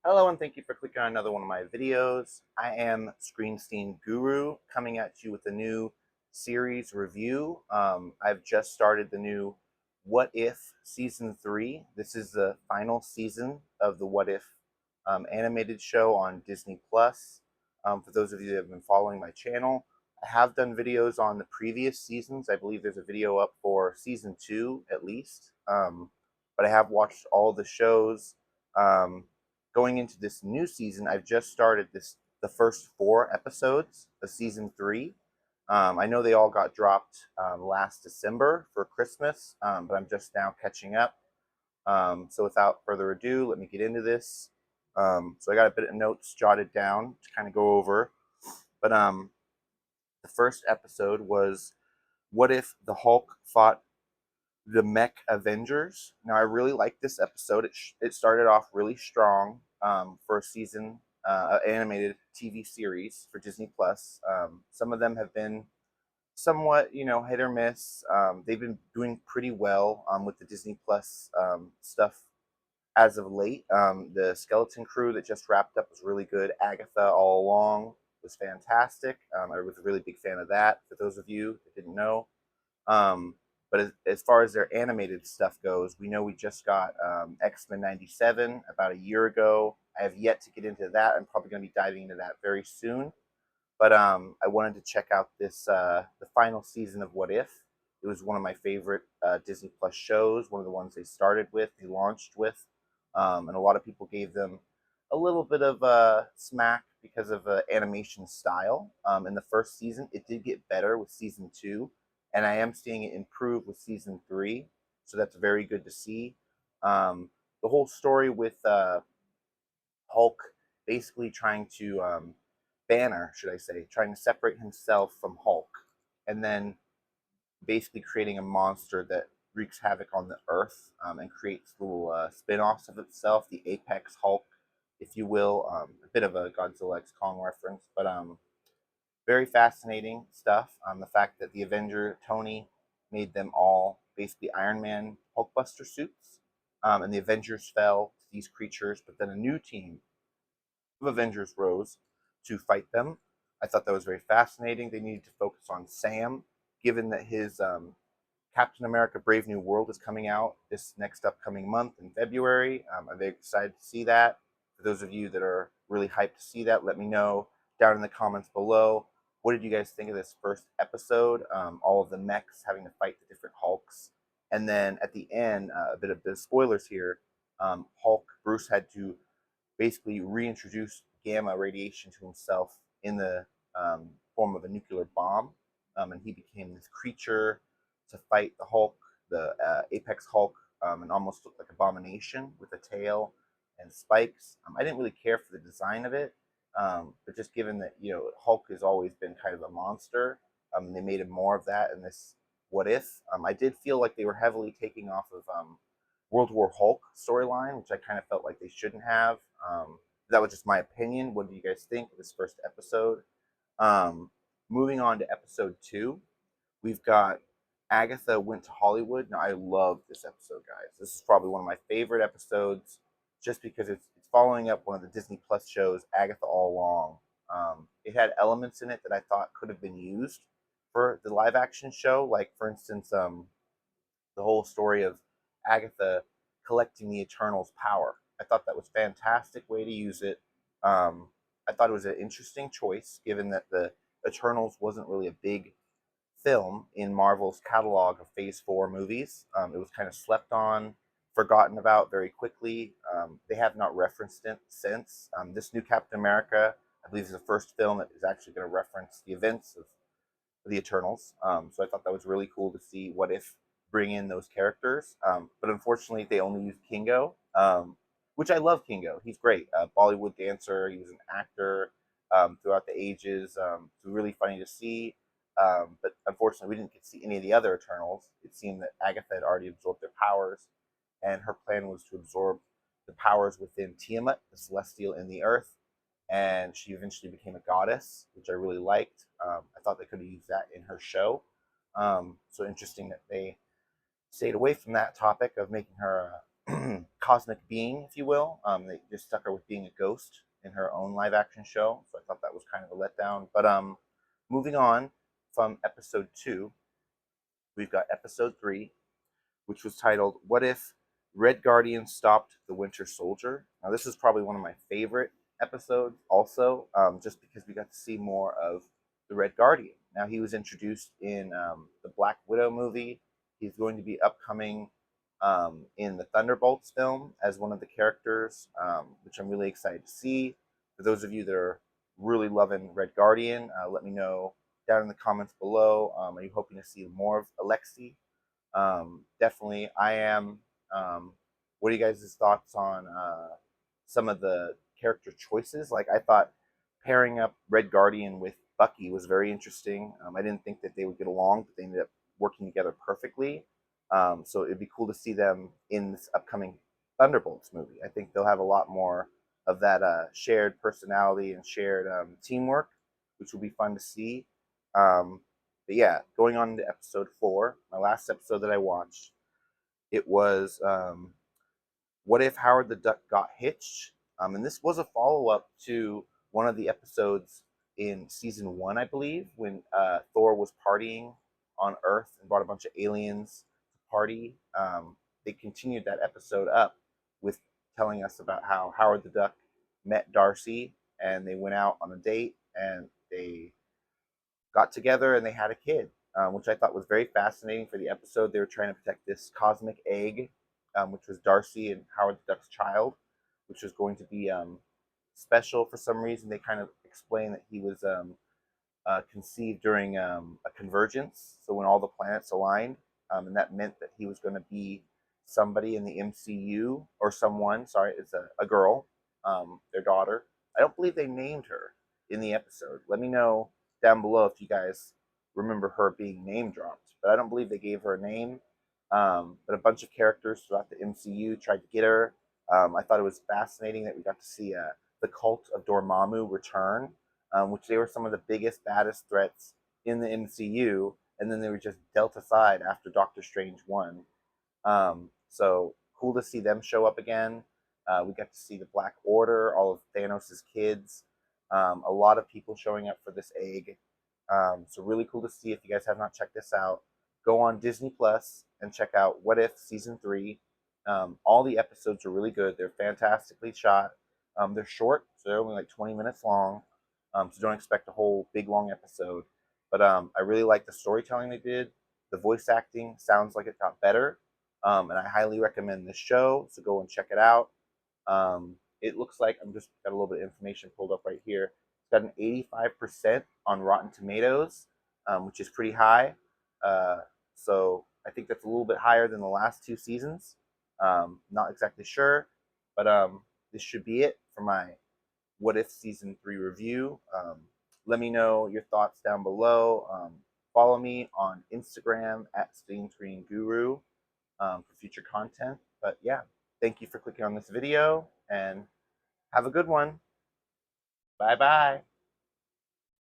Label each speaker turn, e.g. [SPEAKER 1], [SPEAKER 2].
[SPEAKER 1] Hello and thank you for clicking on another one of my videos. I am Screenstein Guru coming at you with a new series review. I've just started the new What If Season 3. This is the final season of the What If animated show on Disney Plus. For those of you that have been following my channel, I have done videos on the previous seasons. I believe there's a video up for Season 2 at least. But I have watched all the shows. Going into this new season, I've just started the first 4 episodes of season 3. I know they all got dropped last December for Christmas, but I'm just now catching up. So without further ado, let me get into this. So I got a bit of notes jotted down to kind of go over. But the first episode was, what if the Hulk fought the mech avengers? Now I really liked this episode. It started off really strong for a season, animated TV series for Disney Plus. Some of them have been somewhat, hit or miss. They've been doing pretty well with the Disney Plus stuff as of late. The Skeleton Crew that just wrapped up was really good. Agatha All Along was fantastic. I was a really big fan of that. For those of you that didn't know. But as far as their animated stuff goes, we know we just got X-Men 97 about a year ago. I have yet to get into that. I'm probably going to be diving into that very soon. But I wanted to check out the final season of What If. It was one of my favorite Disney Plus shows, one of the ones they started with, they launched with. And a lot of people gave them a little bit of smack because of animation style. In the first season, it did get better with season 2. And I am seeing it improve with season 3, so that's very good to see. The whole story with Hulk basically trying to Banner, should I say, trying to separate himself from Hulk, and then basically creating a monster that wreaks havoc on the Earth and creates little spin-offs of itself, the Apex Hulk, if you will, a bit of a Godzilla X Kong reference, but very fascinating stuff. The fact that the Avenger Tony made them all basically Iron Man hulkbuster suits, and the Avengers fell to these creatures, but then a new team of Avengers rose to fight them. I thought that was very fascinating. They needed to focus on Sam, given that his Captain America Brave New World is coming out this next upcoming month in February. I'm very excited to see that. For those of you that are really hyped to see that, let me know down in the comments below. What did you guys think of this first episode? All of the mechs having to fight the different Hulks. And then at the end, a bit of the spoilers here, Bruce had to basically reintroduce gamma radiation to himself in the form of a nuclear bomb. And he became this creature to fight the Hulk, the Apex Hulk, and almost looked like Abomination with a tail and spikes. I didn't really care for the design of it. But just given that, Hulk has always been kind of a monster, and they made him more of that in this What If. I did feel like they were heavily taking off of World War Hulk storyline, which I kind of felt like they shouldn't have. That was just my opinion. What do you guys think of this first episode? Moving on to episode 2, we've got Agatha Went to Hollywood. Now, I love this episode, guys. This is probably one of my favorite episodes just because it's following up one of the Disney Plus shows, Agatha All Along. It had elements in it that I thought could have been used for the live action show, like, for instance, the whole story of Agatha collecting the Eternals' power. I thought that was a fantastic way to use it. I thought it was an interesting choice, given that the Eternals wasn't really a big film in Marvel's catalog of Phase 4 movies. It was kind of slept on, forgotten about very quickly. They have not referenced it since. This new Captain America, I believe, is the first film that is actually going to reference the events of the Eternals. So I thought that was really cool to see What If bring in those characters. But unfortunately, they only used Kingo, which I love Kingo. He's great. Bollywood dancer. He was an actor throughout the ages. It's really funny to see. But unfortunately, we didn't get to see any of the other Eternals. It seemed that Agatha had already absorbed their powers, and her plan was to absorb the powers within Tiamat, the celestial in the earth, and she eventually became a goddess, which I really liked. I thought they could have used that in her show. So interesting that they stayed away from that topic of making her cosmic being, if you will. They just stuck her with being a ghost in her own live action show, so I thought that was kind of a letdown. But moving on from episode 2, we've got episode 3, which was titled "What If Red Guardian Stopped the Winter Soldier?" Now, this is probably one of my favorite episodes, also, just because we got to see more of the Red Guardian. Now, he was introduced in the Black Widow movie. He's going to be upcoming in the Thunderbolts film as one of the characters, which I'm really excited to see. For those of you that are really loving Red Guardian, let me know down in the comments below. Are you hoping to see more of Alexi? Definitely, I am. What are you guys' thoughts on some of the character choices? Like, I thought pairing up Red Guardian with Bucky was very interesting. I didn't think that they would get along, but they ended up working together perfectly. So it'd be cool to see them in this upcoming Thunderbolts movie. I think they'll have a lot more of that shared personality and shared teamwork, which will be fun to see. But yeah, going on to episode 4, my last episode that I watched, it was What If Howard the Duck Got Hitched? And this was a follow up to one of the episodes in season 1, I believe, when Thor was partying on Earth and brought a bunch of aliens to party. They continued that episode up with telling us about how Howard the Duck met Darcy and they went out on a date and they got together and they had a kid, which I thought was very fascinating for the episode. They were trying to protect this cosmic egg, which was Darcy and Howard the Duck's child, which was going to be special for some reason. They kind of explained that he was conceived during a convergence, so when all the planets aligned, and that meant that he was going to be somebody in the MCU, or someone, sorry, it's a girl, their daughter. I don't believe they named her in the episode. Let me know down below if you guys remember her being name dropped, but I don't believe they gave her a name. But a bunch of characters throughout the MCU tried to get her. I thought it was fascinating that we got to see the cult of Dormammu return, which they were some of the biggest, baddest threats in the MCU, and then they were just dealt aside after Doctor Strange won. So cool to see them show up again. We got to see the Black Order, all of Thanos' kids, a lot of people showing up for this egg. So really cool to see. If you guys have not checked this out, go on disneyplus and check out What If Season 3. All the episodes are really good. They're fantastically shot. They're short, so they're only like 20 minutes long. So don't expect a whole big long episode. But I really like the storytelling they did. The voice acting sounds like it got better. And I highly recommend this show, so go and check it out. It looks like, I'm just got a little bit of information pulled up right here. It's got an 85% on Rotten Tomatoes, which is pretty high. So I think that's a little bit higher than the last 2 seasons. Not exactly sure, but this should be it for my What If Season 3 review. Let me know your thoughts down below. Follow me on Instagram at ScreenGuru for future content. But yeah, thank you for clicking on this video and have a good one. Bye bye.